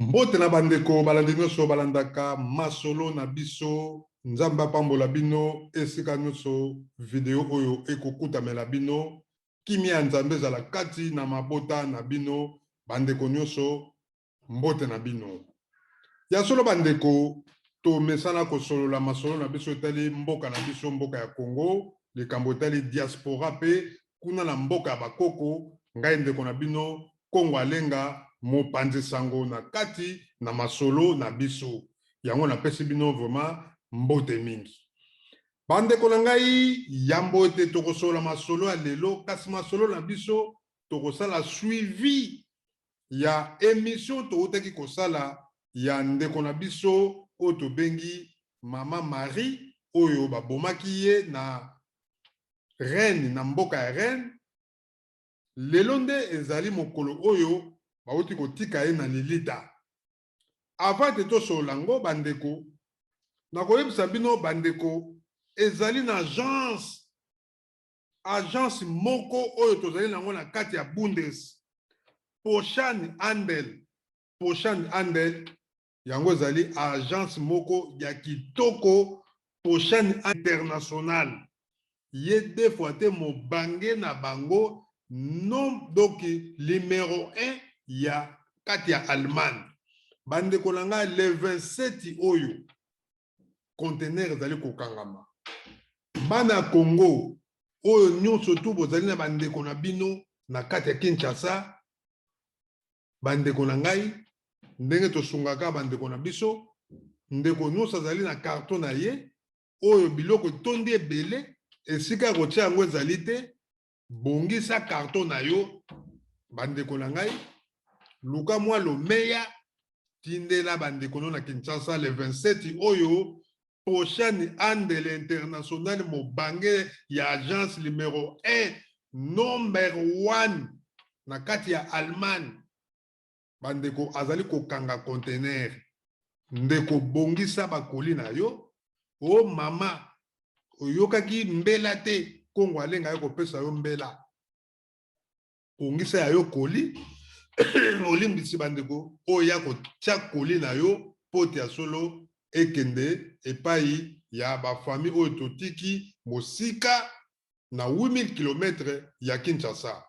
Mbote na bandeko balandi nyonso balandaka masolo na biso nzambe apambola bino esika nyonso video oyo ekokutamela bino kimia ya nzambe ezala kati na mabota na bino bandeko nyonso mbote na bino ya solo bandeko tomesana kosolola masolo na biso etali mboka na biso mboka ya Congo likambo etali diaspora pe kuna na mboka ya bakoko ngai ndeko na bino Kongo alenga mopanzi sango na kati na masolo na biso yango napesi bino vraiment mbote mingi bandeko na ngai yambo ete tokosola masolo ya lelo kasi masolo na biso tokosala suivi ya émission toutaki kosala ya ndeko na biso oyo tobengi mama Marie oyo babomaki ye na reine na mboka ya reine lelo nde ezali mokolo oyo bauti kotika ye na lilita avant te tosolola ngo bandeko nakoyebisa bino bandeko ezali na agence moko oyo tozali nango na kati ya Bundes Poshan Andel yango ezali agence moko ya kitoko Poshan International ye deux fois te mobange na bango non donc numéro 1 ya kati ya Allemagne bandeko na ngai le 27 oyo conteneur ezali kokangama bana Congo oyo nyonso tu bozali na bandeko na bino na kati ya Kinshasa bandeko na ngai ndenge tosungaka bandeko na biso ndeko nyonso azali na carton na ye oyo biloko etondi ebele esika kotia yango ezali te bongisa carton na yo bandeko na ngai luka mwa lomeya tindela bandeko na Kinshasa le 27 oyo Poshan Andel International mobange ya agence numéro 1 number 1 na kati ya Allemagne bandeko azali kokanga conteneur ndeko bongisa bakoli na yo o mama oyokaki mbela te Kongo alenga yo kopesa yo mbela bongisa ya yo koli olimbisi bandeko oya kotia koli na yo pote ya solo ekende epai ya bafamille oyo totiki mosika na 8000 km ya Kinshasa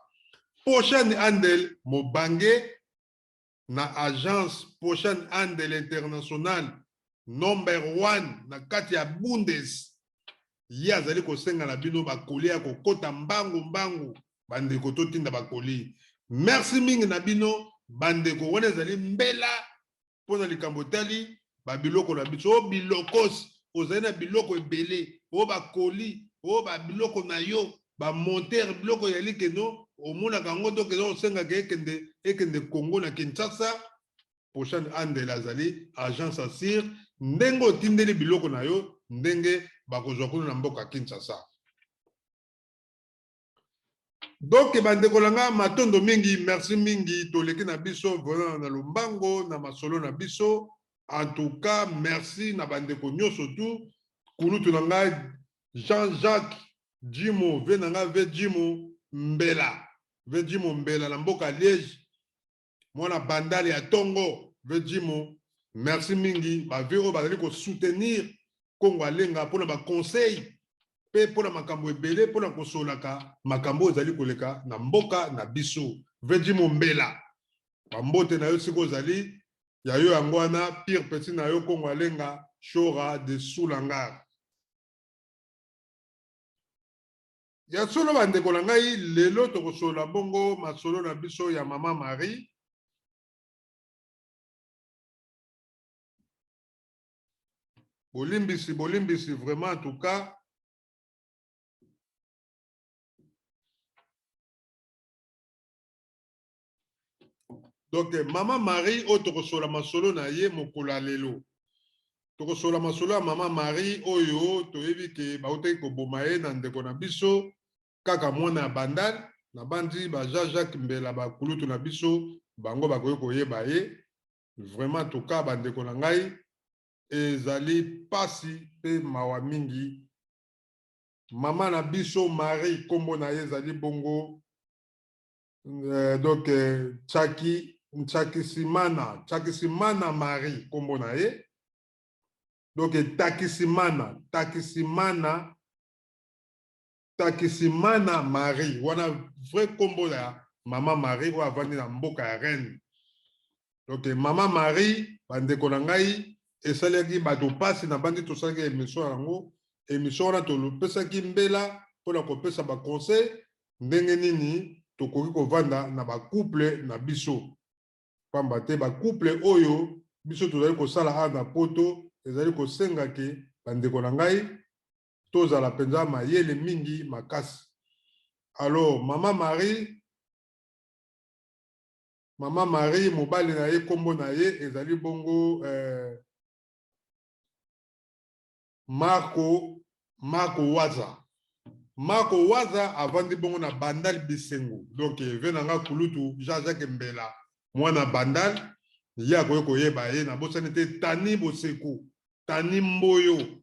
Poshan Andel mobange na agence Poshan Andel International number 1 na kati ya Bundes ye azali kosenga na bino bakoli ya kokota mbangu bandeko totinda bakoli merci mingi na bino bandeko wana ezali mbela mpona likambo tali babiloko na biso o bilokos ozali na biloko ebele o bakoli o babiloko na yo bamontere biloko ya likeno omonaka yango donc eza osengaka ekende Congo na Kinshasa Poshan Andel azali agence assure ndenge otindeli biloko na yo ndenge bakozwa kuna na mboka Kinshasa donc bandeko langa matondo mingi merci mingi toleki na biso vraiment na lombango na masolo na biso en tout cas merci na bandeko nyonso tu kulutu na ngai Jean-Jacques Jimo ve na ngai ve Jimo Mbela na mboka Liège mwana bandali ya Tongo ve Jimo merci mingi ba ve oyo bazali ko soutenir Kongo alenga mpona ba conseil pe mpona makambo ebele mpona kosolaka makambo ezali koleka na mboka na biso veji mombela bambote na yo siko ozali ya yo yango wana pire petit na yo Kongo alenga Chora de Sulangar ya solo bandeko na ngai lelo tokosola bongo masolo na biso ya mama Marie bolimbisi vraiment en tout cas donc mama Marie oyo tokosola masolo na ye mokolo lelo tokosola masolo ya mama Marie oyo toyebi ke bautaki koboma ye na ndeko na biso kaka mwana ya bandal na bandi ba Jean-Jacques Mbela bakulutu na biso bango bakoki koyeba ye vraiment toka bandeko na ngai ezali pasi pe mawa mingi mama na biso Marie kombo na ye ezali bongo donc Tchaki Chakisimana Marie, kombo na ye. Donc, Takisimana Marie. Wana vrai kombo ya Maman Marie, ou avant na mboka ya reine. Donc, Maman Marie, bandeko na ngai, esalaki bato pasi na bandi tosalaki émission yango. Émission wana tolopesaki mbela mpona kopesa ba conseil ndenge nini tokoki kovanda na ba couple na biso. Pamba te ba couple oyo biso tozali kosala na poto ezali kosenga ke bandeko na ngai tozala penza mayele mingi makasi. Alors Maman Marie mobali na ye kombo na ye ezali bongo Marco Waza. Marco Waza avandi bongo na Bandal Bisengo. Donc venanga kulutu Jean-Jacques Mbela mwana Bandal ya koyeko yeba ye na bosani te Tani Boseko, Tani Mboyo,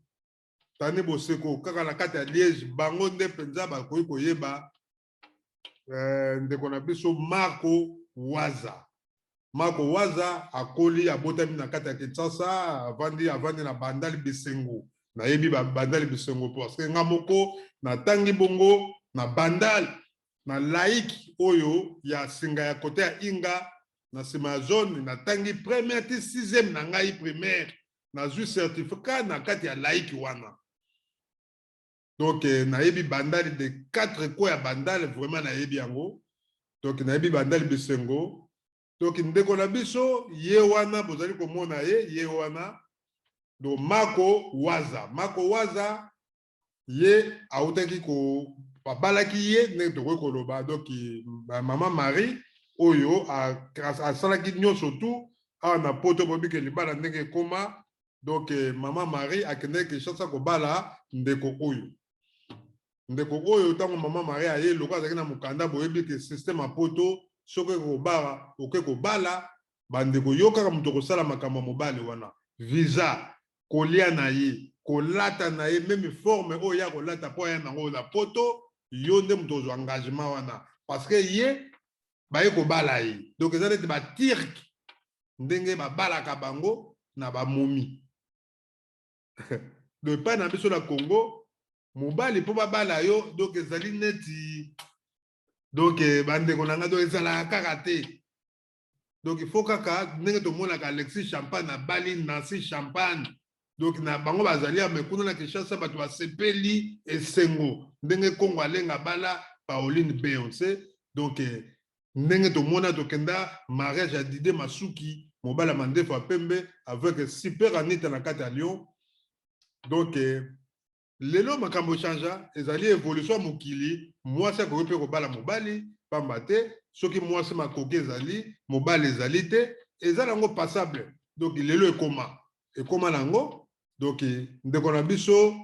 Tani Boseko kaka na kati ya Liège bango nde penza ba koyeko yeba ndeko na biso Marco Waza. Marco Waza akoli abotami na kati ya Kinshasa avandi na Bandal Bisengo. Na yebi Bandal Bisengo parce que nga moko na tangi bongo na Bandal na laïque oyo ya singa ya kote ya Inga na sima zone na tangi première ti 6e na ngai primaire na ju certificat na kati ya laïque wana. Donc na yebi Bandal de 4 ko ya Bandal vraiment na yebi yango. Donc na yebi Bandal Bisengo. Donc ndeko na biso ye wana bozali komona ye wana do Marco Waza ye autaki ko babalaki ye ne to ko loba. Donc Maman Marie oyo a salaki nyonso tout na poto bobi ke libala ndenge koma. Donc Maman Marie akende ke chasa ko bala ndeko oyo tango Maman Marie aye loko azaki na mukanda boyebi ke système a poto soke ko bara oke ko bala bandeko yoka muto ko sala makambo mobale wana visa kolia na ye kolata na ye même forme oyo ya kolata po ya nango na poto yo nde muto zo engagement wana parce que ye baye ko bala ye. Donc ezali te ba tirk ndenge ba balaka bango na ba momi de pa na biso na Congo mobali po ba bala yo. Donc ezali neti donc bandeko na nga do ezala kaka. Donc il faut kaka ndenge to mona ka Alexis Champagne na bali Nancy Champagne. Donc na bango bazali ya mekuna na Kinshasa bato basepeli esengo ndenge Kongo alenga bala Pauline Beyoncé. Donc ndenge to mona to kenda mariage ya Didé Masuki mobala mandefu a pembe avec Super Anita na kati ya Lyon. Donc lelo makambo chanja ezali évolution mokili mwasi akoki mpe kobala mobali pamba te soki mwasi makoki ezali mobali ezali te ezali yango passable. Donc lelo ekoma nango. Donc ndeko na biso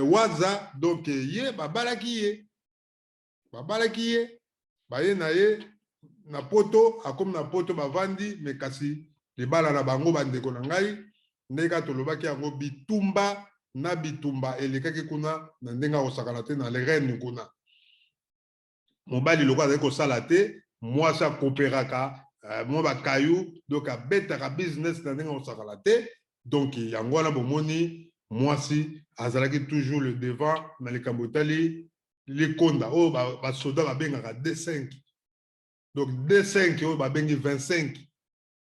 Waza donc ye babalaki ye baye na ye na poto akomi na poto bavandi me kasi libala na bango bandeko na ngai ndeka tolobaki yango bitumba na bitumba elekaki kuna na ndenga osakana te na reine kuna mobali loko azali kosala te mwasi akooperaka mwa bakayu donc abetaka business na ndenga osakana te. Donc yango wana bomoni mwasi azalaki toujours le devant na likambo etali likonda oyo basoda babengaka D5. Donc D5 oyo babengi 25.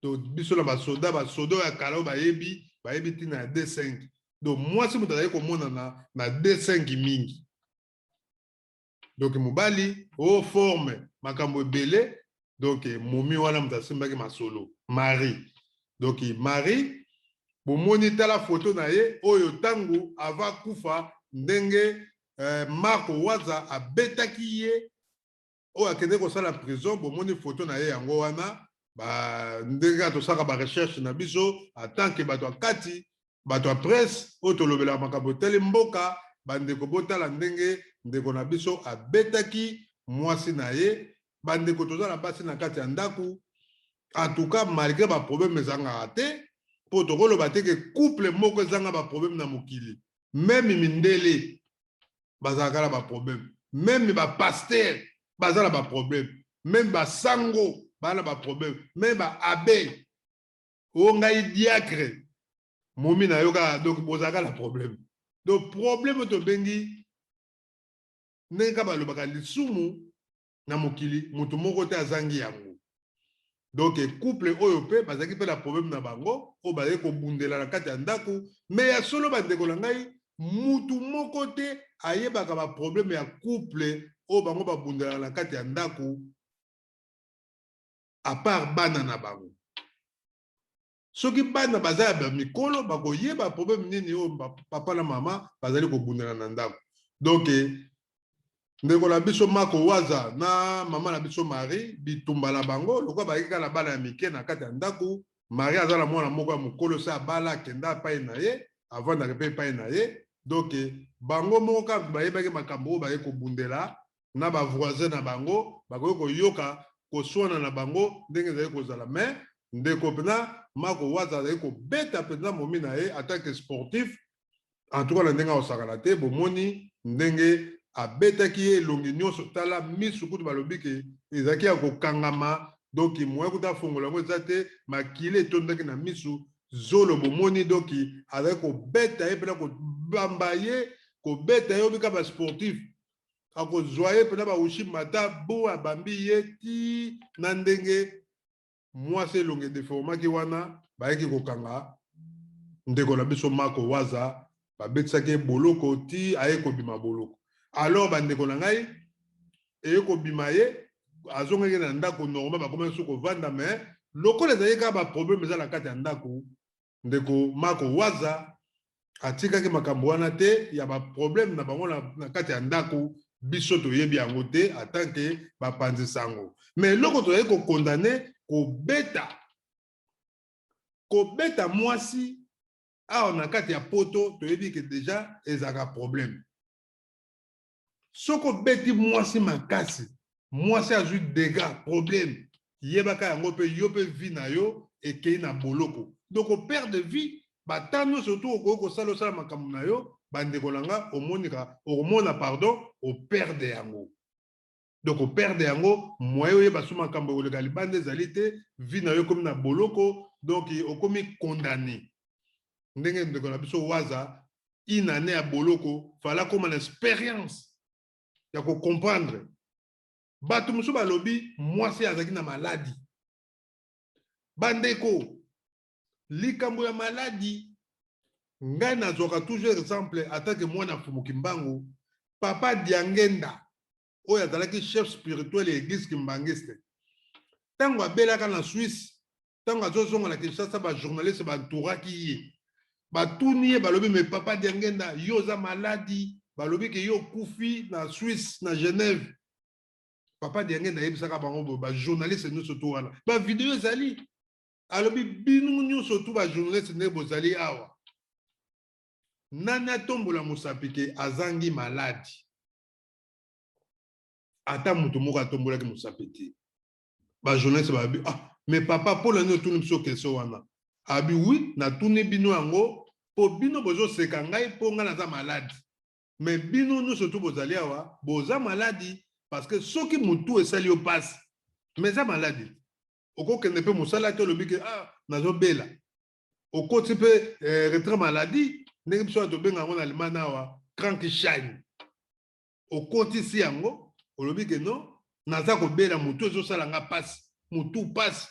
Donc biso na basoda oyo ya kala oyo bayebi ntina ya D5. Donc mwasi moto azali komonana na D5 mingi. Donc mobali o forme makambo ebele. Donc momi wana moto asimbaki masolo Marie. Donc Marie bomoni tala photo na ye oyo tango ava kufa ndenge Marco Waza abetaki ye oyo akende kosala prison. Bomoni photo na ye yango wana ndenge tosaka ba recherche na biso atanke bato akati bato a presse oyo tolobela makambo tele mboka bandeko botala ndenge ndeko na biso abetaki mwasi na ye. Bandeko tozala basi na kati ya ndaku en tout cas malgré ba problème ezanga te po tokoloba te ke couple moko ezanga ba problème na mokili. Même mindele bazala ba problème, même ba pasteur bazala ba problème, même ba sango bana ba problème mais ba abe o ngai diacre momi na yoka donc bozaka la problème donc problème to bengi ndenge balobaka lisumu na mokili mutu moko te azangi yango donc couple oyo pe bazaki pe la problème na bango o bazali kobundela na kati ya ndako mais ya solo bandeko na ngai mutu moko te ayebaka ba problème ya couple o bango babundela na kati ya ndako à part bana na bango soki bana baza ya mikolo bakoyeba problème nini o papa na mama bazali kobundela na ndako donc ndeko na biso mako waza na mama na biso Marie bitumba na bango lokwa bayika na bana ya mike na kati ya ndako Marie aza na mwana moko ya mokolo sa bala kenda pai na ye avant na repe pai na ye donc bango moko ka bayebaki makambo baye kobundela na ba voisin na bango bakoki koyoka koswana na bango ndenge ezali kozala mais ndeko pena mako waza azali kobeta pena momi na ye en tant que sportif en tout cas na ndenge akosakana te bomoni ndenge abetaki ye elongi nyonso tala misu kutu balobi ke ezalaki ya kokangama donc moye kuta afongola yango eza te makili etondaki na misu zolo bomoni donc azalaki kobeta ye mpena kobamba ye kobeta ye obika basportif akozwa ye mpena baushi mata bo abambi ye ti na ndenge mwasi elongi deformaki wana bayaki kokanga ndeko na biso mako waza babetisaki ye boloko ti aye kobima boloko alors bandeko na ngai eye kobima ye azongaki na ndako normal bakomaki so kovanda mais lokola ezali kaka baproblème eza na kati ya ndako ndeko mako waza atikaki makambo wana te ya baproblème na bango na kati ya ndako biso toyebi yango te atanke bapanzi sango mais eloko tozali kokondane kobeta mwasi awa na kati ya poto toyebi ke deja ezalaka problème soko beti mwasi makasi mwasi azwi dégâts problème yebaka yango pe yo pe vie na yo ekei na boloko donc au père de vie batano surtout okoki kosala osala makambo na yo bandeko na nga omona pardon operde yango donc operde yango moye oyeba so makambo ekoleka libanda ezali te vie na yo ekomi na boloko donc okomi condamné ndenge ndeko na biso waza une année ya boloko fala koma na expérience ya comprendre bato mosusu balobi mwasi azalaki na maladi bandeko likambo ya maladi ngai nazwaka toujours exemple atake mwana fumuki mbangu papa Diangenda oyo azalaki chef spirituel ya église kimbangiste ntango abelaka na Suisse ntango azozonga na Kinshasa bajournaliste bantouraki ye batuni ye balobi me papa Diangenda yo oza maladi balobi ke yo kufi na Suisse na Genève papa Diangenda yebisaka bango bajournaliste nyonso to wana bavideo ezali alobi bino nyonso to bajournaliste nde bozali awa nani atombola mosapi ke azangi maladi ata moto moko atombolaki mosapi te bajournaliste balobi mais papa mpona nini otuni biso question wana abi wi natuni bino yango mpo bino bozoseka ngai mpo ngai naza maladi mais bino nyonso to bozali awa boza maladi parce que soki mutu esali yo pasi mais eza maladi okokende mpe mosala te olobi ke nazobela okoti mpe retrait maladie ndenge biso ya tobenga yango na alemana awa krankshine okotisi yango olobi ke non naza kobela mutu ezosala nga pasi mutu pasi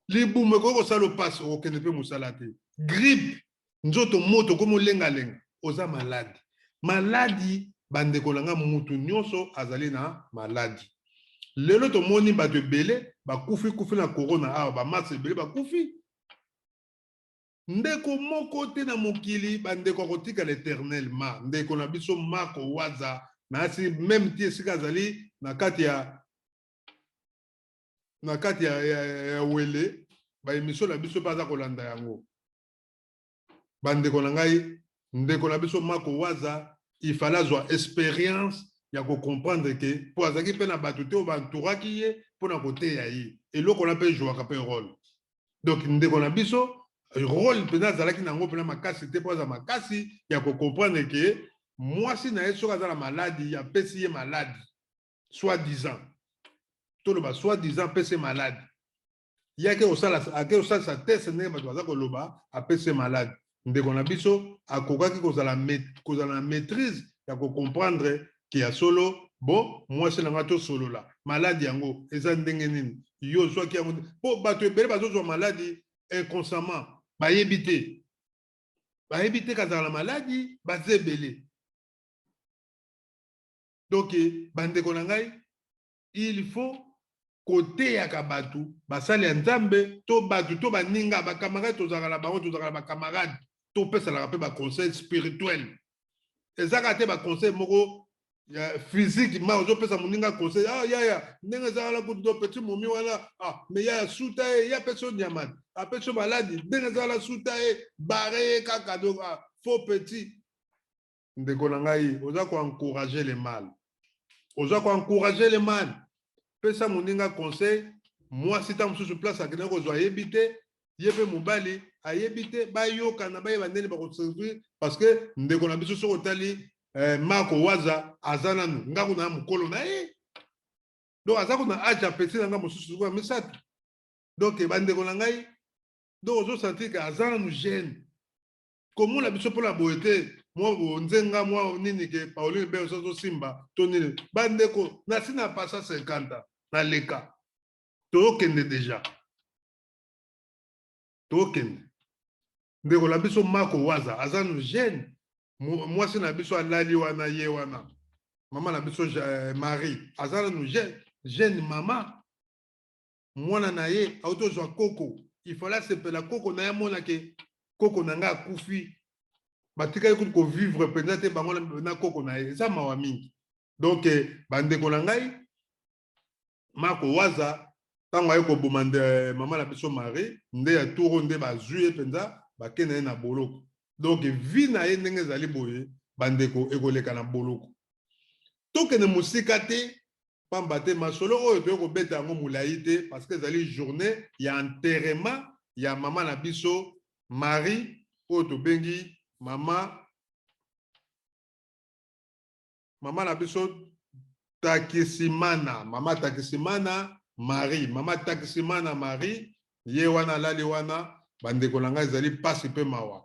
libumu ekoki kosala yo pasi okokende mpe mosala te grippe nzoto moto komi olengalenga oza maladi maladi bandeko na nga mutu nyonso azali na maladi lelo tomoni bato ebele bakufi na corona awa bamasi ebele bakufi ndeko moko te na mokili bandeko akotika l'éternel ndeko na biso mako waza na asi même ti esika azali na kati ya wele baemission na biso mpe aza kolanda yango bandeko na ngai ndeko na biso mako waza ifala azwa expérience ya comprendre ke mpo azalaki mpe na bato te oyo bantouraki ye mpo na koteya ye eloko na mpe jouaka mpe rôle donc ndeko na biso rôle mpena azalaki nango mpena makasi te mpo aza makasi ya comprendre ke mwasi na ye soki aza na maladi apesi ye maladi soit disant tout le soi-disant PC malade. Il y a que sa test n'est pas ça que loba a PC malade. Dès qu'on a biso à quoi qui cause la maîtrise, il y a qu'on comprendre qu'il y a solo bon moi c'est l'angato solo là malade yango eza ndenge nini yo soit qui a po bato bele bato zo maladie inconsciemment ba yebité quand la maladie ba zebele donc bande ko ngai il faut côté ya kabatu basali ya nzambe to batu to baninga ba camarade to zakala bango to zakala ba camarade to pesa la rappel ba conseil spirituel ezaka te ba conseil moko physique ma ozo pesa moninga conseil ah ya ndenge zakala ku do petit momi wana ah mais ya suta ya personne nyamad a personne malade ndenge zakala suta barré kaka donc faux petit ndeko na ngai oza ko encourager le mal oza ko encourager le mal pesa moninga conseil moi si tam sur place akena ko zo yebite yebe mobali ayebite bayoka na baye bandeni ba ko servir parce que ndeko na biso so otali Marco waza azana ngako na mukolo na donc azako na aja petit nga mosusu ko misatu donc bandeko na ngai donc ozo sentir que azana nous gêne comment la biso pour la beauté moi nzenga moi nini ke Pauline be so simba to nini bandeko na sina passa 50 na leka tokende déjà tokende ndeko la biso Marco waza azana gêne moi c'est na biso alali wana ye wana maman na biso Marie azana nous gêne maman mwana na ye auto zo koko il fallait se la koko na mona ke koko na nga kufi batika écoute ko vivre peut-être bango na koko na ye ça mawa mingi donc bandeko na ngai Marco waza tango ayeko bomande maman na biso Marie nde ya touro nde bazui penza bakene na boloko donc vie na ye ndenge ezali boye bandeko ekoleka na boloko tokene musika te pamba te masolo oyo toyei kobeta yango molai te parce que ezali journée ya enterrement ya mama na biso Marie oyo tobengi mama na biso Takisimana mama Takisimana Marie mama Takisimana Marie ye wana alali wana bandeko na ngai ezali pasi mpe mawa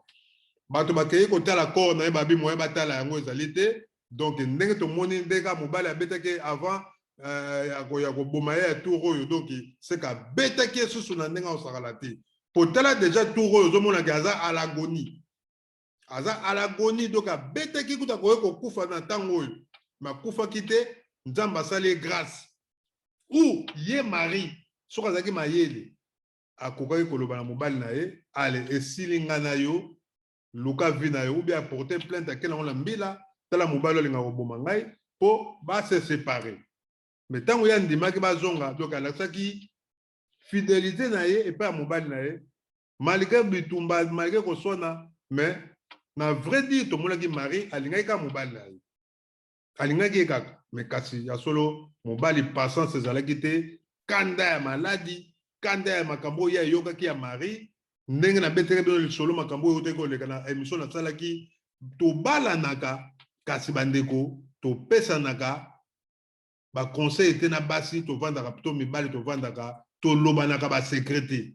bato bakei kotala corps na ye babi moye batala yango ezali te donc ndenge tomoni ndeka mobali abetaki avant ya koboma ye ya tour oyo donc c'est ka betaki ye susu na ndenge osakala te potala déjà tour oyo ozomonaki aza à l'agonie donc abetaki kuta koye kokufa na ntango oyo makufaki te nzambe asali grâce ou ye Marie soki azalaki mayele akokaki koloba na mobali na ye ale esili nga na yo luka vi na yo ou bien apporter plainte akela ngo na mbila tala mobali olinga koboma ngai po base séparer mais ntango ya ndimaki bazonga donc alakisaki fidélité na ye epai ya mobali na ye malgré bitumba malgré koswana mais na vrai dire tomonaki Marie alingaki ka mobali na ye alingaki ye kaka mais kasi ya solo mobali patience ezalaki te kanda ya maladi kanda ya makambo oyo ayokaki ya Marie ndenge na beteke bino lisolo makambo oyo te koleka na émission nasalaki tobalanaka kasi bandeko topesanaka baconseil ete na basi tovandaka to mibali tovandaka tolobanaka basekret te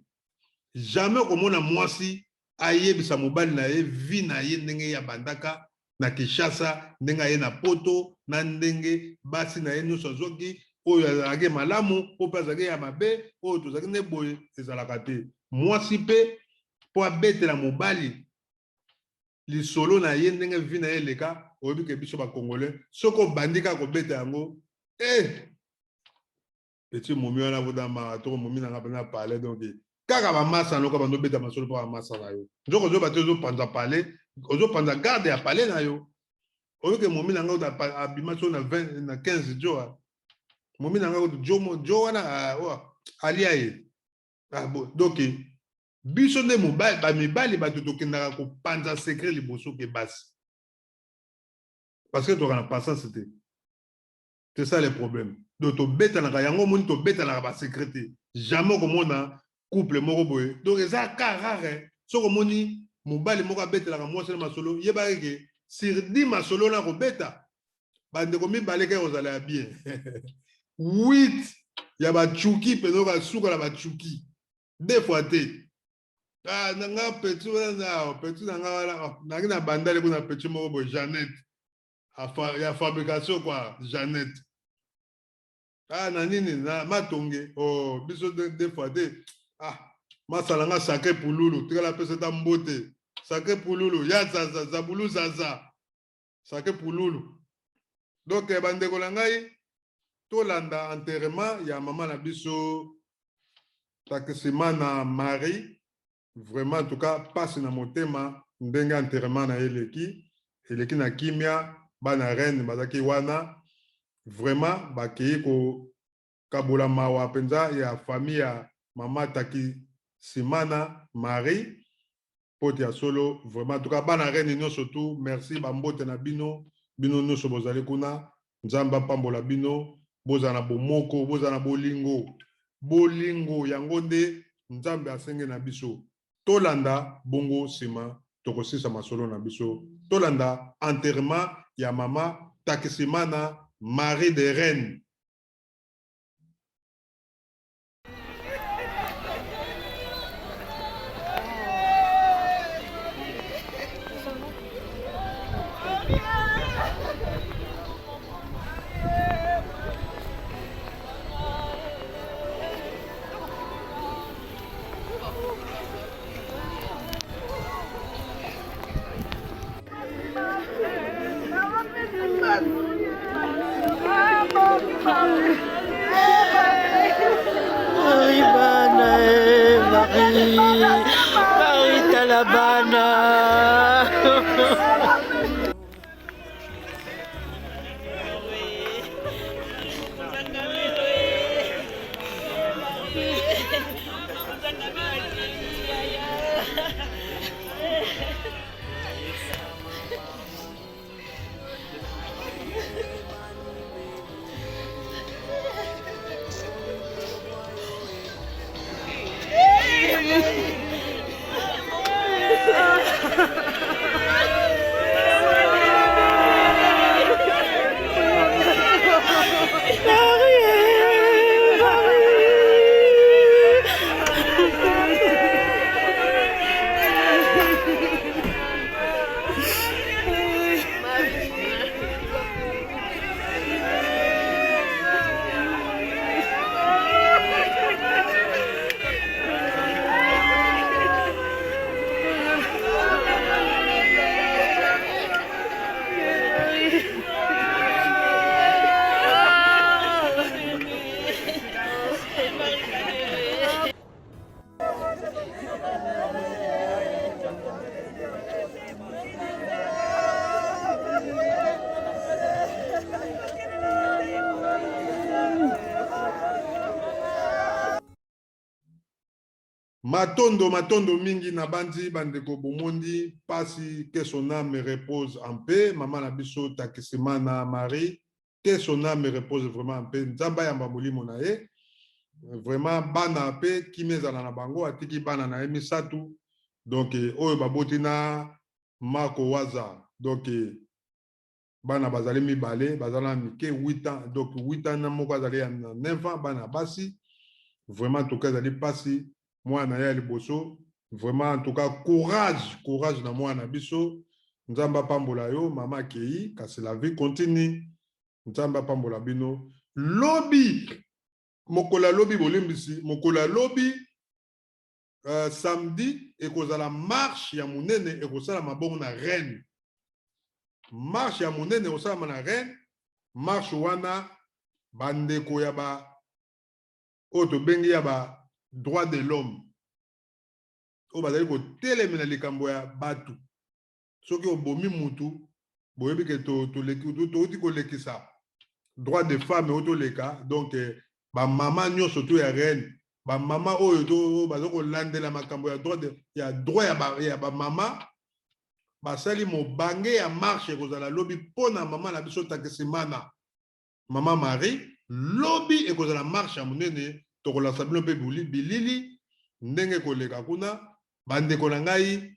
jamais komona mwasi ayebisa mobali na ye vi na ye ndenge ya bandaka na Kinshasa ndenge aye na poto na ndenge basi na ye nyonso azwaki oyo azalaki malamu po mpe azalaki ya mabe oyo tozalaki nde boye ezalaka te mwasi mpe po abetela mobali lisolo na ye ndenge vi na ye eleka oyebi ke biso bakongolais soki obandi kaka kobeta yango petit momi wana vodama toko momi nanga mpena pale donc kaka bamasa noka bandobeta masolo mpo bamasa na yo nzoko ozoba te ozopanza pale ozopanza garde ya pale na yo oyoke momi nanga abima so na 15 joa momi nanga jo wana alia ye donc biso nde mobali bamibali bato tokendaka kopanza secret liboso ke basi parce que toka na patience te c'est ça le problème donc tobetanaka yango moni tobetanaka basekret te jamais komona couple moko boye donc eza ka rare soki omoni mobali moko abetelaka mwasi na masolo yebaki ke sur 10 masolo na kobeta bandeko mibale kaka kozala ya bien 8 ya ba chuki peno ka suka la ba chuki deux fois te ah nanga petit nanga wala na bandale kuna petit moko Jeannette ya fabrication quoi Jeannette ah na nini na matonge oh biso deux fois te ah masalanga sacré pululu tikala pesa ta mbote sacré pululu ya zaza bulu zaza sacré pululu donc bandeko na ngai tolanda enterrement ya mama na biso Takesimana Marie vraiment en tout cas passe na motema ndenge enterrement na eleki na kimia bana reine bazaki wana vraiment bakei ko kabola mawa penza ya famille ya mama Takesimana Marie pote ya solo vraiment en tout cas bana reine nyonso surtout merci bambote na bino nyonso bozali kuna nzamba pambola bino bozana bomoko bozana bolingo yango nde nzambe asenge na biso tolanda bongo sima tokosisa masolo na biso tolanda enterrement ya mama Takesimana Marie de Reine. Marie Talabana. Matondo mingi na bandi bandeko bomondi pasi que son âme repose en paix maman na biso Takesimana Marie que son âme repose vraiment en paix nzamba ya mbamolimo na ye vraiment bana pe kimezala na bango atiki bana na ye misatu donc oyo baboti na Mako Waza donc bana bazali mibale bazala mike 8 ans donc 8 ans na moko azali ya 9 ans bana basi vraiment en tout cas azali pasi moi na ya liboso vraiment en tout cas courage na moi na biso nzamba pambola yo mama kei kasi la vie continue nzamba pambola bino lobi mokola lobi bolimbisi mokola lobi samedi ekozala marche ya monene ekosala mabongo na reine marche ya monene ekosala na reine marche wana bandeko ya ba oto bengi ya ba droit de l'homme o bazali ko telemena likambo ya batu soki obomi mutu boyebi ke to ko lekisa droit de femme o to leka donc ba mama nyonso to ya reine ba mama oyo to bazoko landela makambo ya droit ya ba mama basali mobange ya marche ekozala lobi pona mama na biso Takesimana mama Marie lobi ekozala marche ya monene tokolasa bino mpe bilili ndenge koleka kuna bandeko na ngai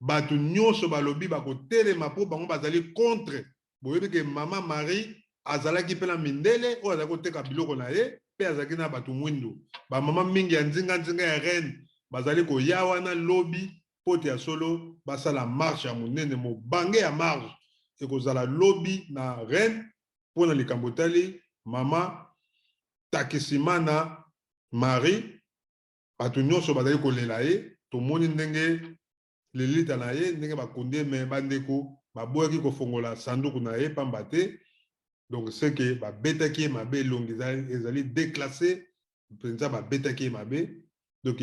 batu nyonso balobi bakotelema mpo bango bazali contre boyebi ke mama Marie azalaki pe na mindele oyo azalaki koteka biloko na ye pe azalaki na bato mwindu bamama mingi ya nzinga ya reine bazali koya wana lobi pote ya solo basala marche ya monene mobange ya marche ekozala lobi na reine mpona likambo etali mama Takisimana Marie bato nyonso bazali kolela ye tomoni ndenge lelita na ye ndenge bakundi me bandeko baboyaki kofongola sanduku na ye pamba te donc c'est que babetaki ye mabe elongi ezali déclassé mpenza babetaki ye mabe donc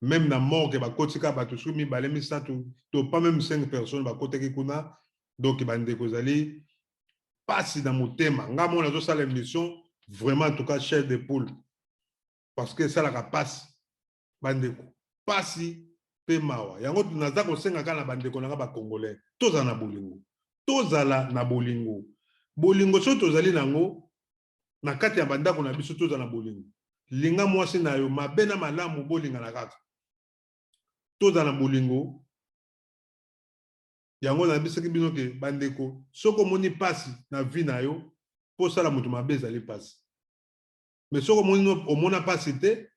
même na morgue bakotika bato soki mibale misato to pas même 5 personnes bakotaki kuna donc bandeko ezali pasi na motema nga mona azosala émission vraiment en tout cas chef de poule parce que esalaka pasi bandeko pasi pe mawa yango naza kosenga kaka na bandeko nanga bacongolais tozala na bolingo tozala na bolingo bolingo so tozali nango na kati ya bandako na biso tozala na bolingo linga mwasi na yo mabe na malamu bolinga na kaka tozala na bolingo yango na bisaki bino ke bandeko soko omoni pasi na vie na yo po sala moto mabe ezali pasi mais soko omona pasi te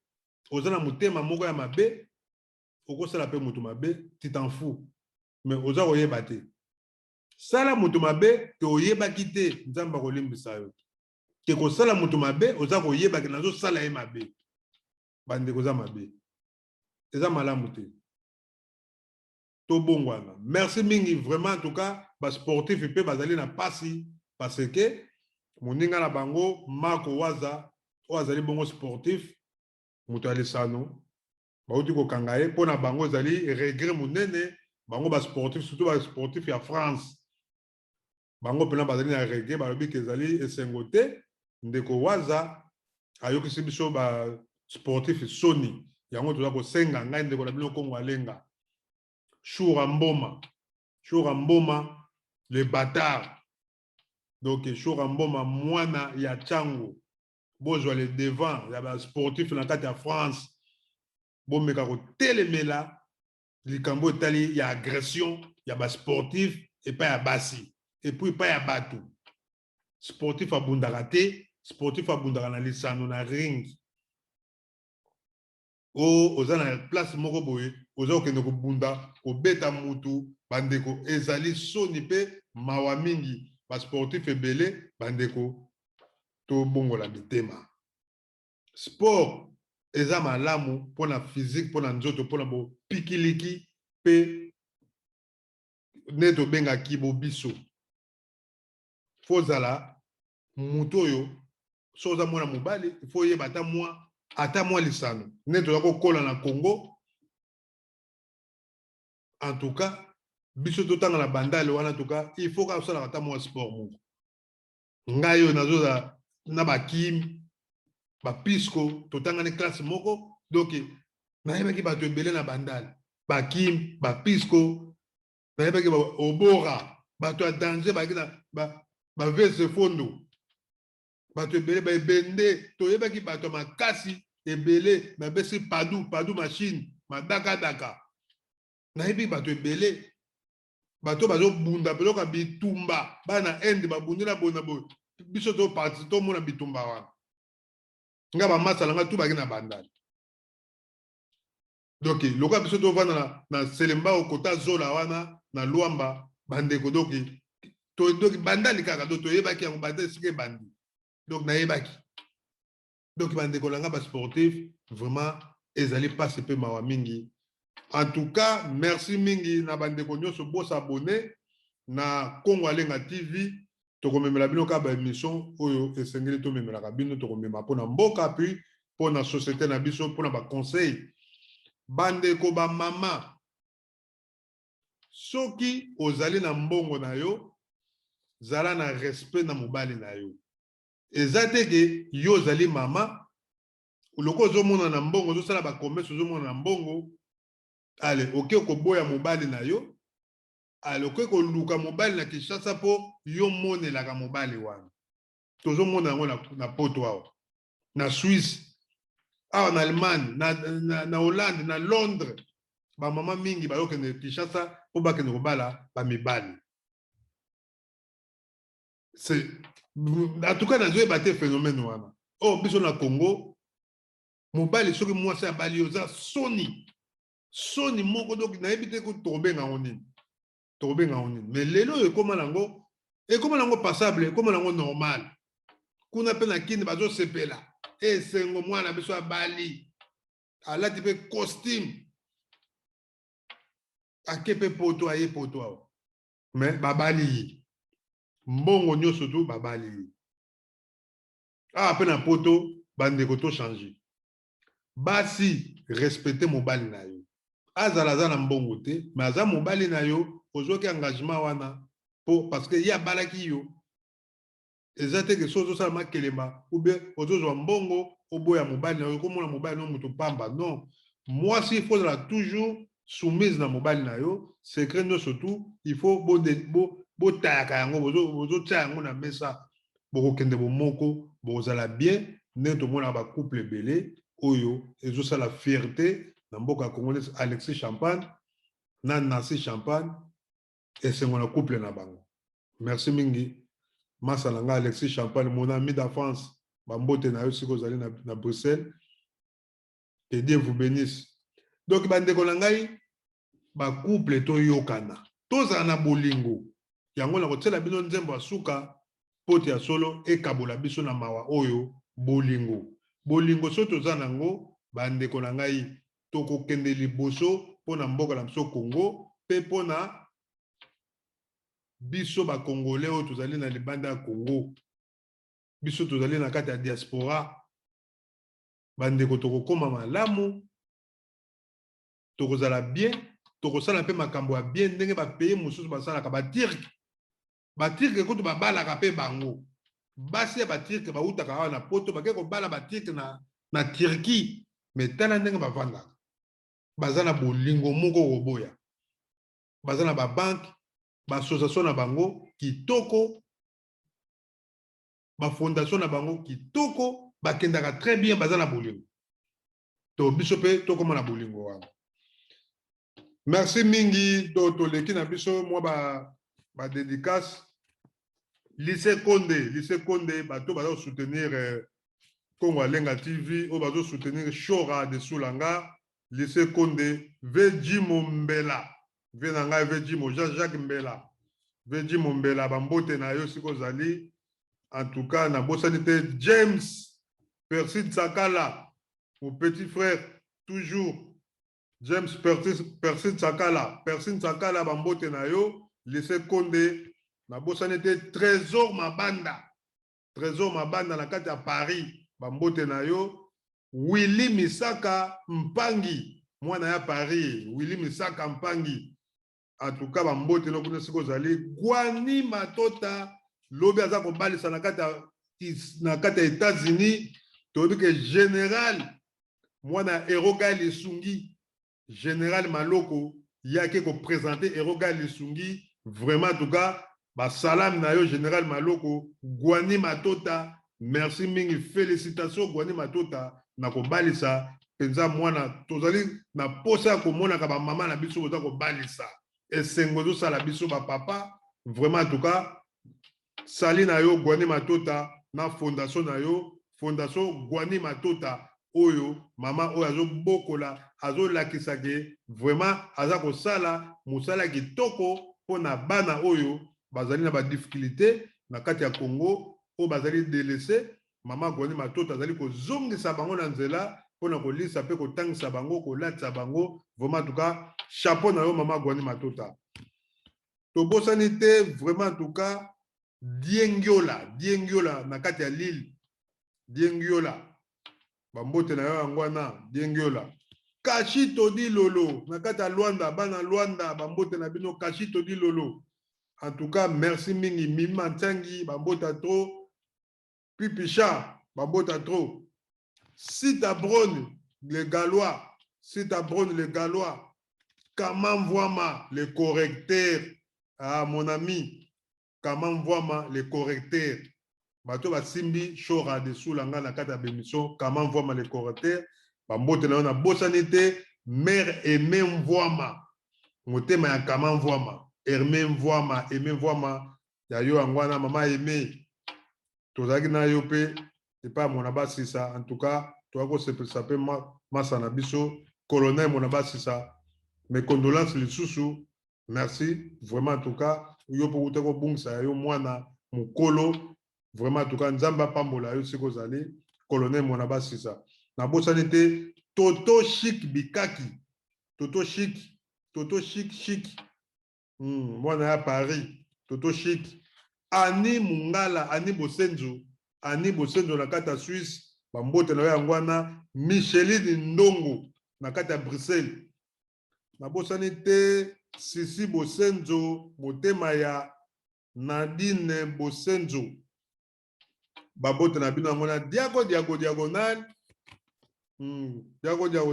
oza na motema moko ya mabe okosala pe moto mabe tu t'en fous mais oza koyeba te sala moto mabe ke oyebaki te nzambe akolimbisa yo ke kosala moto mabe oza koyeba ke nazosala ye mabe bandeko oza mabe eza malamu te tobongwana merci mingi vraiment en tout cas basportif mpe bazali na pasi parce que moninga na bango Marco Waza oyo azali bongo sportif moto ya lisano bauti kokanga ye mpo na bango ezali regret monene bango basportif surtout basportif ya France bango mpena bazali na regret balobi ke ezali esengo te ndeko Waza ayokisi biso basportif soni yango toza kosenga ngai ndeko na bino kongo alenga Choura Mboma le bâtard donc Choura Mboma mwana ya Tchango bozwa le devant ya basportif na kati ya France bomeka kotelemela likambo etali ya agression ya basportif epai ya basi epuis epai ya bato sportif abundaka te sportif abundaka na lisano na ring o oza na place moko boye oza kokende kobunda kobeta mutu bandeko ezali soni mpe mawa mingi basportif ebele bandeko tobongola mitema sport eza malamu mpona physique mpona nzoto mpona bopikiliki mpe nde tobengaki bobiso fo ozala mutu oyo so oza mwana mobali fo oyeba ata mwa lisano nde toza kokola na Congo en tout cas biso totanga na bandale wana en tout cas il faut ka osalaka ata mwa sport moko ngai oyo nazoza na bakim bapisco totangani classe moko donc nayebaki bato ebele na bandale bakim bapisco nayebaki obora bato ya danger baki na bavese fondo bato ebele baebende toyebaki bato makasi ebele babesi padu machine madakadaka nayebi bato ebele bato bazobunda biloko ya bitumba bana inde babundi na bona boye biso toparti tomona bitumba wana nga bamasala nga tu baki na bandali donc lokola biso tovanda na selemba okota zola wana na lwamba bandeko donc bandali kaka donc toyebaki yango bandali esika ebandi donc nayebaki donc bandeko na nga basportif vraiment ezali pasi mpe mawa mingi en tout cas merci mingi na bandeko nyonso bosabone na Congo Alenga TV tokomemela bino kaka baémission oyo esengeli tomemelaka bino tokomema mpona mboka puis mpona société na biso mpona baconseil bandeko bamama soki ozali na mbongo na yo zala na respect na mobali na yo eza te ke yo ozali mama loko ozomona na mbongo ozosala bakomese ozomona na mbongo ale oke koboya mobali na yo ale oke koluka mobali na Kinshasa mpo yo monelaka mobali wana tozomona yango na poto awa na Suisse awa na Allemagne na Hollande na Londres bamama mingi bayokende Kinshasa mpo bakende kobala bamibali En tout cas, nazo ebate phénomène wana. Oh, biso na Congo, mobali soki mwasi abali oza soni. Soni moko donc na ebite ko tobenga onini. Tobenga onini. Mais lelo ekoma nango passable, ekoma nango normal. Kuna pe na kini bazo sepela. Esengo mwana biso abali. Alati pe costume. Akepe poto aye poto awo. Mais babali. Mbongo nyonso tu babali. Ah, pe na poto bandeko to changer. Basi respecter mobali na yo. Azalaza na mbongo te, mais aza mobali na yo, ozoki engagement wana parce que ya balaki yo. Ezate ke sozo sala makelema ou bien ozozo mbongo oboya mobali na yo, komona mobali no mutu pamba. Non. Moi si il faut toujours soumise na mobali na yo, secret no surtout, il faut bo tayaka yango, bozo tia yango na mesa, boko kende bo moko, bozala bien, neto mona ba couple belé, oyo, ezo sala fierté, na mboka congolaise Alexis Champagne, na Nancy Champagne, et c'est mon couple na bango. Merci mingi. Masalanga Alexis Champagne, mon ami d'enfance, bambote na yo siko zali na Bruxelles. Que Dieu vous bénisse. Donc, bandeko langai, ba couple to yokana. Toza na bolingo. Yango na kotela bino nzembo asuka, pote ya solo, e kabola biso na mawa oyo, bolingo. Bolingo so toza nango, bandeko langai, toko kende liboso, pona mboka la biso Congo, pe pona biso ba Congolais o tozali na libanda ya Congo. Biso tozali na kati ya diaspora. Bandeko toko koma malamu, toko zala bien, toko sala pe makambo ya bien, ndenge ba pays mususu basala ka ba Turc. Ba Turc kutu ba bala ka pe bango. Basi ba Turc ba utaka awa na poto ba keko bala ba Turc na Turquie, mais tala ndenge ba vanda. Bazana bolingo moko roboya. Bazana ba banque, ba association na bango kitoko, ba fondation na bango kitoko, ba kendaka très bien bazana bolingo. To biso pe to koma na bolingo wana. Merci mingi to leki na biso moi ba dédicace lycée Condé bato bazo soutenir Congo Alenga TV o bazo soutenir Chora de Soulanga lycée Condé Veji Mombela venanga Veji Mo Jacques Mbela Veji Mombela bambote na yo siko zali en tout cas na bosanité James Percy Sakala mon petit frère toujours James Percy Sakala bambote na yo lycée Condé na bosanité Trésor Mabanda na kati ya Paris bambote na yo Willy Misaka Mpangi mwana ya Paris Willy Misaka Mpangi en tout cas bambote no kuna siko zali Gwani Matota lobi aza kobalisa na kati ya États-Unis tobi ke général mwana Eroga Lesungi Général Maloko yake ko présenter Eroga Lesungi vraiment en tout cas ba salam na yo Général Maloko Gwani Matota merci mingi félicitations Gwani Matota na ko balisa penza mwana tozali na posa ko mona ka ba mama na biso boza ko balisa et sengozo sala biso ba papa vraiment en tout cas sali na yo Gwani Matota na fondation na yo fondation Gwani Matota oyo mama oyo azo bokola azo lakisa ke vraiment aza ko sala musala kitoko pona bana oyo bazali na ba difficulté na kati ya Congo o bazali délaissé mama Gwani Matota azali ko zongisa bango na nzela pona ko lisa pe ko tangisa bango ko latsa bango vraiment en tout cas chapeau na yo mama Gwani Matota to bosanité vraiment en tout cas Diengiola na kati ya Lille Diengiola bambote na yo yangwana Diengiola Kashito di Lolo na kati ya Luanda bana Luanda bambote na bino Kashito di Lolo en tout cas merci mingi Mima Ntangi bambota trop Pipicha bambota trop Sita Bron les Gallois Kamam Voama les correcteurs ah mon ami Kamam Voama les correcteurs bato basimbi Chora de Soulanga na kata bémission Kamam Voama les correcteurs bambote na na bosanité mère Aimé Mvoama motema ya Kamam Voama Aimé Mvoama ya yo angwana mama Aimé tozalaki na yo mpe epai mona basisa en tout cas toakosepelisa mpe masa na biso colonel mona basisa mes condolences lisusu merci vraiment en tout cas yo mpo kuta kobungisa yo mwana mokolo vraiment en tout cas nzambe apambola yo siko ozali colonel mona basisa nabosani te toto chic bikaki toto chic mwana ya Paris toto chic ani mungala ani bosenzo na kata Suisse bambote na yo yango wana Micheline Ndongo na kata Bruxelles nabosani te Sisi Bosenzo motema ya Nadine Bosenzo babote na bino yango na diagonal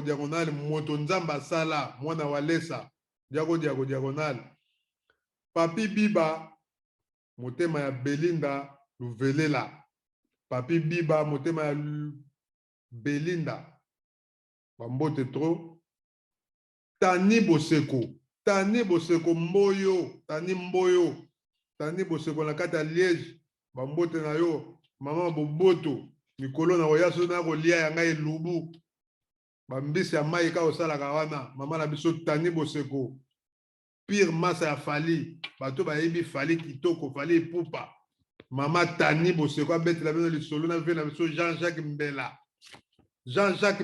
diagonal moto nzamba sala mwana walesa diagonal papi biba motema ya Belinda Luvelela papi biba motema ya Belinda bambote tro Tani Boseko Mboyo Tani Boseko na kata Liège bambote na yo mama boboto mikolo na oyaso na kolia ya ngai lubu bambisi ya mai ka osalaka wana mama na biso Tani Boseko pire masa ya Fali bato bayebi Fali kitoko Fali epupa mama Tani Boseko abetela bino lisolo na ve na biso Jean-Jacques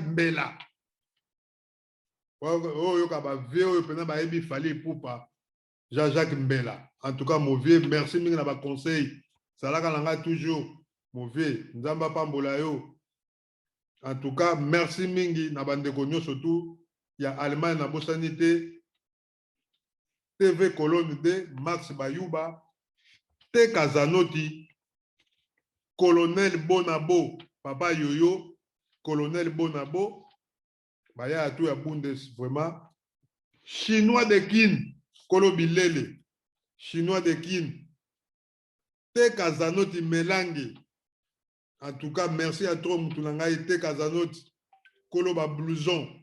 Mbela oyo ka ba vie oyo pena bayebi Fali epupa Jean-Jacques Mbela en tout cas mon vieux merci mingi na ba conseil salaka nanga toujours mon vieux nzamba pambola yo en tout cas merci mingi na bandeko nyonso tout ya Allemagne na bosani te TV Colonne de Max Bayuba te Kazanoti colonel Bonabo papa Yoyo colonel Bonabo baya tout ya Bundes vraiment chinois de Kin Kolo Bilele chinois de Kin te Kazanoti Melange en tout cas merci à toi Mutunangai te Kazanoti Kolo ba blouson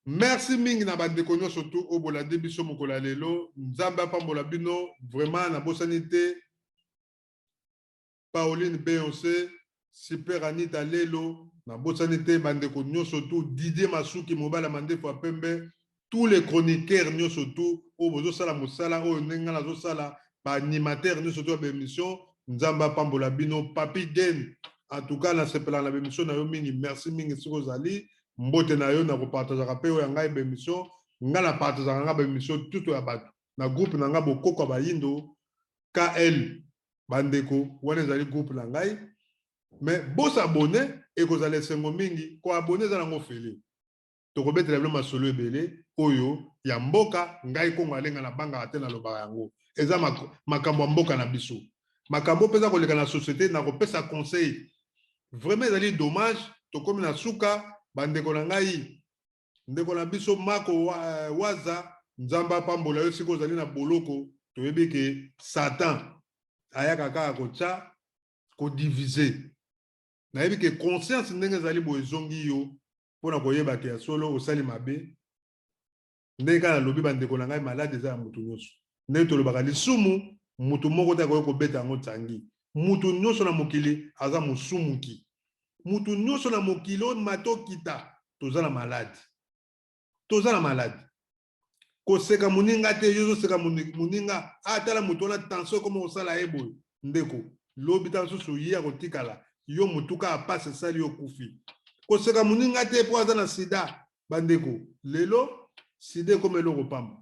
merci mingi na bandeko nyonso surtout obola debiso mokola lelo nzamba pambola bino vraiment na bosani te Pauline Beyoncé Super Anita Lelo na bosani te bandeko nyonso surtout Didier Masuki mobala mandefo a pembe tous les chroniqueurs nyonso surtout o bozo sala mosala o nenga na zo sala ba animateur nyonso surtout ba émission nzamba pambola bino Papi Den en tout cas na sepela na émission na yo mingi merci mingi siko zali mbote na yo na kopartagaka pe oyo ngai ba émission nga na partagaka nga ba émission tout ya bato na groupe na nga bokoko ba yindo KL bandeko wana ezali groupe na ngai mais bos abonné et kozala sengo mingi ko abonné za nango fele to ko betela bino masolo ebele oyo ya mboka ngai kongo alenga na banga ate na lobaka yango eza makambo ya mboka na biso makambo peza koleka na société na kopesa conseil vraiment ezali dommage to komi na suka bandeko na ngai ndeko na biso mako waza nzamba pambola yo siko zali na boloko toyebi ke Satan ayaka kaka kotya kodivize nayebi ke conscience ndenge ezali boye ezongi yo mpona koyeba ke ya solo osali mabe ndenge kaka nalobi bandeko na ngai malade eza ya mutu nyonso ndenge tolobaka lisumu mutu moko te akoki kobeta yango ntangi mutu nyonso na mokili aza mosumuki mutu nyonso na mokili oyo matokita toza na malade koseka moninga te yo ozoseka moninga atala mutu wana tension ekoma kosala ye boye ndeko lobi ta mosusu ye akotikala yo mutuka apase esali yo kufi koseka moninga te mpo aza na sida bandeko lelo sida ekoma eloko pamba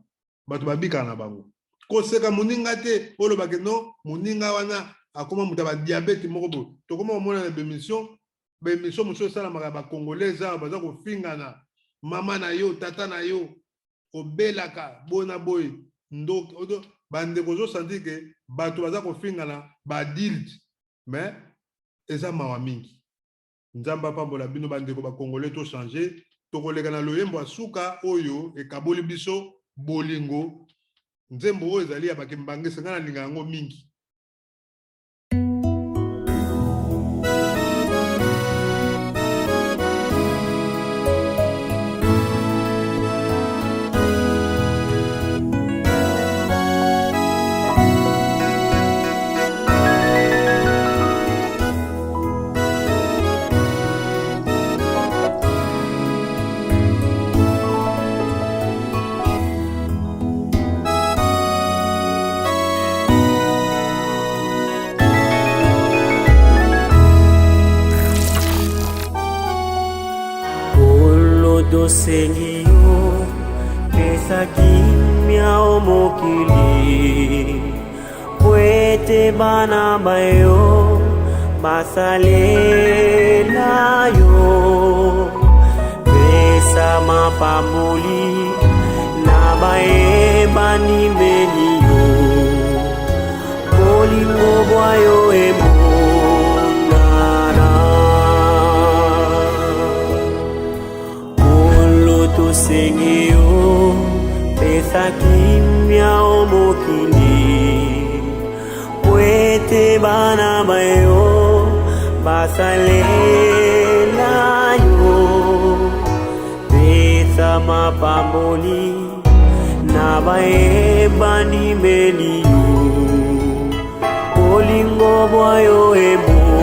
bato babikaka na bango koseka moninga te olobake no moninga wana akoma mutu ya badiabete moko boye tokoma komona na bemission mosusu esalamaka bakongolais awa baza kofingana mama na yo tata na yo obelaka bona boye ndo bandeko ozosanti ke bato baza kofingana badilte mais eza mawa mingi nzamba pambola bino bandeko bakongolais tochange tokoleka na loyembo ya suka oyo ekaboli biso bolingo nzembo oyo ezali ya bakembangisa nga na linga yango mingi tosengi yo pesa kimia o mokili po ete bana bayo basalela yo pesa mapamboli na bayebani meli yo bolingo bwayo emonana olo tosengi yo pesa kimia o mokili po ete bana bayo basalela yo pesa mapamboli na bayebani meli yo bolingo bwayo emonana.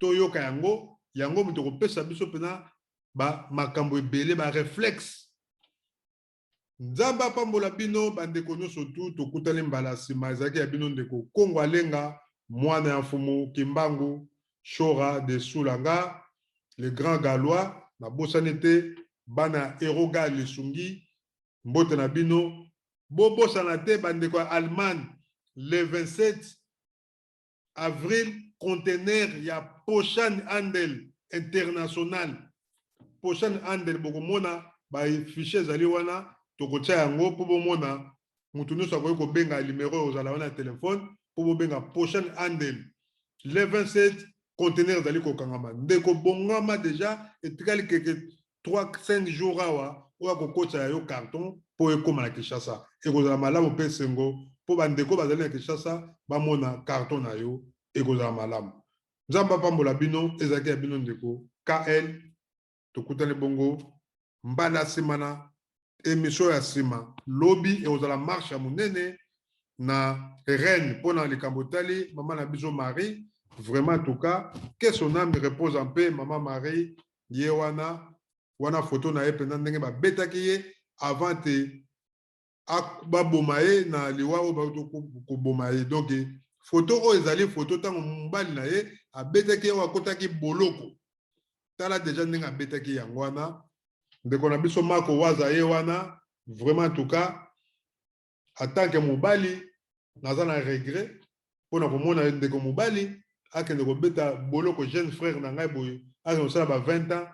toyoka yango mutu kopesa biso pena ba makambo ebele ba réflexe nzamba pambola bino bandeko nyonso tu tokutani mbala nsima ezalaki ya bino ndeko Kongo Alenga mwana ya mfumu Kimbangu Shora de Sulanga le grand Galois na bosani te bana eroga lesungi mbote na bino bobosana te bandeko ya Allemagne le 27 avril conteneur ya Poshan Handel international Poshan Handel bokomona ba fichier zali wana tokotia yango po bomona mutu nyonso akoki kobenga numéro ozala wana ya telefone po bobenga Poshan Handel le 27 conteneur zali kokangama ndeko bongama deja etikali keke 3-5 jours awa oya kokotisa yo carton po ekoma na Kinshasa ekozala malamu mpe sengo po bandeko bazali na Kinshasa bamona carton na yo ekozala malamu nzamba pambola bino ezalaki ya bino ndeko KL tokutani bongo mbala simana émission ya sima lobi ekozala marche ya monene na reine pona likambo tali mama na biso Marie vraiment en tout cas que son âme repose en paix maman Marie ye wana photo na ye pena ndenge babetaki ye avant te baboma ye na liwa oyo bauti koboma ye donc photo oyo ezali photo ntango mobali na ye abetaki ye oyo akotaki boloko tala deja ndenge abetaki yango wana ndeko na biso Marco waza ye wana vraiment en tout cas en tant que mobali naza na regret mpona komona ndeko mobali akende kobeta boloko jeune frère na ngai boye akende kosala ba 20 ans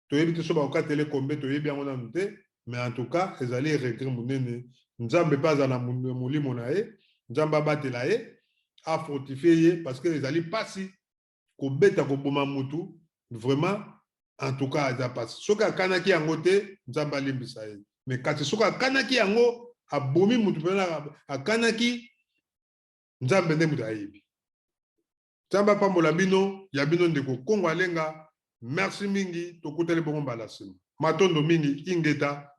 toyebi te so bakokatele kombe toyebi yango nanu te mais en tout cas ezali regret monene nzambe mpe aza na molimo na ye nzambe abatela ye afortifie ye parce que ezali mpasi kobeta koboma mutu vraiment en tout cas eza mpasi soki akanaki yango te nzambe alimbisa ye mais kasi soki akanaki yango abomi mutu mpena akanaki nzambe nde mutu ayebi nzambe apambola bino ya bino ndeko Kongo Alenga merci mingi tokutani bongo mbala nsima matondo mingi ingeta